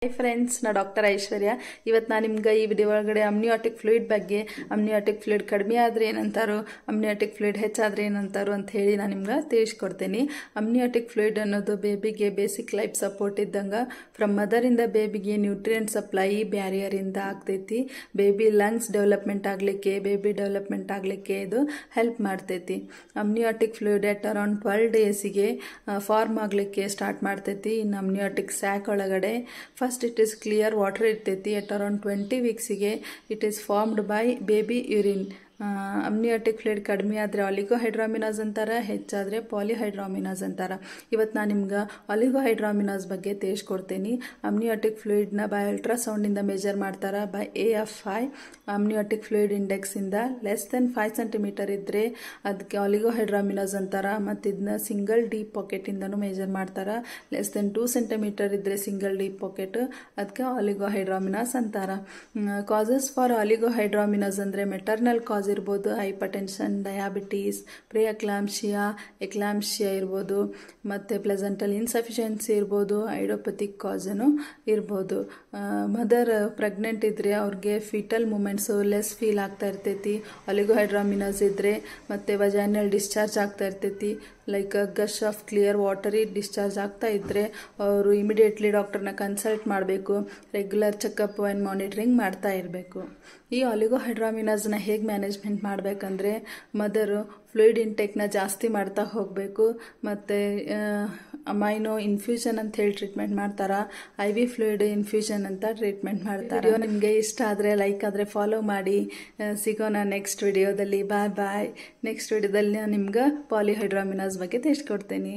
Hi friends, ನಾ doctor ಐಶ್ವರ್ಯ. ಇವತ್ತು ನಾನು ನಿಮ್ಗೆ ಈ ವಿಡಿಯೋ ಒಳಗಡೆ ಅಮ್ನಿಯಾಟಿಕ್ ಫ್ಲೂಯಿಡ್ ಬಗ್ಗೆ, ಅಮ್ನಿಯಾಟಿಕ್ ಫ್ಲೂಯಿಡ್ ಕಡಿಮೆ ಆದರೆ ಏನಂತಾರೋ, ಅಮ್ನಿಯಾಟಿಕ್ ಫ್ಲೂಯಿಡ್ ಹೆಚ್ಚಾದರೆ ಏನಂತಾರೋ ಅಂತ ಹೇಳಿ ನಾನು ನಿಮ್ಗೆ ತಿಳಿಸ್ಕೊಡ್ತೀನಿ. ಅಮ್ನಿಯಾಟಿಕ್ ಫ್ಲೂಯಿಡ್ ಅನ್ನೋದು ಬೇಬಿಗೆ ಬೇಸಿಕ್ ಲೈಫ್ ಸಪೋರ್ಟ್ ಇದ್ದಂಗೆ ಫ್ರಮ್ ಮದರಿಂದ ಬೇಬಿಗೆ ನ್ಯೂಟ್ರಿಯೆಂಟ್ ಸಪ್ಲೈ ಬ್ಯಾರಿಯರಿಂದ ಆಗ್ತೈತಿ. ಬೇಬಿ ಲಂಗ್ಸ್ ಡೆವಲಪ್ಮೆಂಟ್ ಆಗಲಿಕ್ಕೆ, ಬೇಬಿ ಡೆವಲಪ್ಮೆಂಟ್ ಆಗಲಿಕ್ಕೆ ಇದು ಹೆಲ್ಪ್ ಮಾಡ್ತೈತಿ. ಅಮ್ನಿಯಾಟಿಕ್ ಫ್ಲೂಯಿಡ್ ಎಟ್ ಅರೌಂಡ್ 12 ಡೇಸಿಗೆ ಫಾರ್ಮ್ ಆಗಲಿಕ್ಕೆ ಸ್ಟಾರ್ಟ್ ಮಾಡ್ತೈತಿ. ಇನ್ನು ಅಮ್ನಿಯಾಟಿಕ್ ಸ್ಯಾಕ್ ಒಳಗಡೆ first it is clear water ಇರ್ತೈತಿ. at around 20 weeksಗೆ it is formed by baby urine. Amniotic fluid ಕಡಿಮೆ ಆದರೆ ಆಲಿಗೋಹೈಡ್ರಾಮಿನಾಸ್ ಅಂತಾರೆ, ಹೆಚ್ಚಾದರೆ ಪಾಲಿಹೈಡ್ರಾಮಿನಾಸ್ ಅಂತಾರೆ. ಇವತ್ತು ನಾನು ನಿಮ್ಗೆ ಆಲಿಗೋಹೈಡ್ರಾಮಿನಾಸ್ ಬಗ್ಗೆ ತಿಳಿಸ್ಕೊಡ್ತೀನಿ. ಅಮ್ನಿಯಾಟಿಕ್ ಫ್ಲೂಯಿಡ್ನ ಬೈ ಅಲ್ಟ್ರಾಸೌಂಡಿಂದ ಮೆಜರ್ ಮಾಡ್ತಾರೆ ಬೈ AFI. ಅಮ್ನಿಯಾಟಿಕ್ ಫ್ಲೂಯಿಡ್ ಇಂಡೆಕ್ಸಿಂದ ಲೆಸ್ ದೆನ್ 5 ಸೆಂಟಿಮೀಟರ್ ಇದ್ದರೆ ಅದಕ್ಕೆ ಆಲಿಗೋಹೈಡ್ರಾಮಿನಾಸ್ ಅಂತಾರೆ. ಮತ್ತು ಇದನ್ನ ಸಿಂಗಲ್ ಡೀಪ್ ಪಾಕೆಟಿಂದನೂ ಮೆಜರ್ ಮಾಡ್ತಾರೆ. ಲೆಸ್ ದೆನ್ 2 ಸೆಂಟಿಮೀಟರ್ ಇದ್ದರೆ ಸಿಂಗಲ್ ಡೀಪ್ ಪಾಕೆಟ್, ಅದಕ್ಕೆ ಆಲಿಗೋಹೈಡ್ರಾಮಿನಾಸ್ ಅಂತಾರೆ. ಕಾಸಸ್ ಫಾರ್ ಆಲಿಗೋಹೈಡ್ರಾಮಿನಾಸ್ ಅಂದರೆ ಮೆಟರ್ನಲ್ ಕಾಸ್ ಇರ್ಬೋದು, ಹೈಪರ್ಟೆನ್ಷನ್, ಡಯಾಬಿಟೀಸ್, ಪ್ರಿಯಕ್ಲಾಂಶಿಯಾ, ಎಕ್ಲಾಂಶಿಯಾ ಇರ್ಬೋದು, ಮತ್ತು ಪ್ಲೆಸೆಂಟಲ್ ಇನ್ಸಫಿಷಿಯನ್ಸಿ ಇರ್ಬೋದು, ಐಡೋಪತಿಕ್ ಕಾಸನು ಇರ್ಬೋದು. ಮದರ್ ಪ್ರೆಗ್ನೆಂಟ್ ಇದ್ದರೆ ಅವ್ರಿಗೆ ಫೀಟಲ್ ಮೂಮೆಂಟ್ಸು ಲೆಸ್ ಫೀಲ್ ಆಗ್ತಾ ಇರ್ತೈತಿ. ಆಲಿಗೋಹೈಡ್ರಾಮಿನಾಸ್ ಇದ್ದರೆ ಮತ್ತು ವಜೈನಲ್ ಡಿಸ್ಚಾರ್ಜ್ ಆಗ್ತಾ ಇರ್ತೈತಿ. Like gush of clear watery discharge ಆಗ್ತಾ ಇದ್ದರೆ ಅವರು ಇಮಿಡಿಯೇಟ್ಲಿ ಡಾಕ್ಟರ್ನ ಕನ್ಸಲ್ಟ್ ಮಾಡಬೇಕು. ರೆಗ್ಯುಲರ್ ಚೆಕಪ್ ಆ್ಯಂಡ್ ಮಾನಿಟ್ರಿಂಗ್ ಮಾಡ್ತಾ ಇರಬೇಕು. ಈ ಆಲಿಗೋಹೈಡ್ರಾಮಿನಾಸ್ನ ಹೇಗೆ ಮ್ಯಾನೇಜ್ಮೆಂಟ್ ಮಾಡಬೇಕಂದ್ರೆ, ಮದರು ಫ್ಲೂಯಿಡ್ ಇಂಟೇಕ್ನ ಜಾಸ್ತಿ ಮಾಡ್ತಾ ಹೋಗಬೇಕು. ಮತ್ತು ಅಮೈನೋ ಇನ್ಫ್ಯೂಷನ್ ಅಂತ ಹೇಳಿ ಟ್ರೀಟ್ಮೆಂಟ್ ಮಾಡ್ತಾರೆ. IV ಫ್ಲೂಯಿಡ್ ಇನ್ಫ್ಯೂಷನ್ ಅಂತ ಟ್ರೀಟ್ಮೆಂಟ್ ಮಾಡ್ತಾರೆ. ನಿಮಗೆ ಇಷ್ಟ ಆದರೆ ಲೈಕ್ ಆದರೆ ಫಾಲೋ ಮಾಡಿ. ಸಿಗೋಣ ನೆಕ್ಸ್ಟ್ ವಿಡಿಯೋದಲ್ಲಿ. ಬಾಯ್ ಬಾಯ್. ನೆಕ್ಸ್ಟ್ ವಿಡಿಯೋದಲ್ಲಿ ನಾನು ನಿಮ್ಗೆ ಪಾಲಿಹೈಡ್ರಾಮಿನಾಸ್ ಬಗ್ಗೆ ತಿಳಿಸ್ಕೊಡ್ತೀನಿ.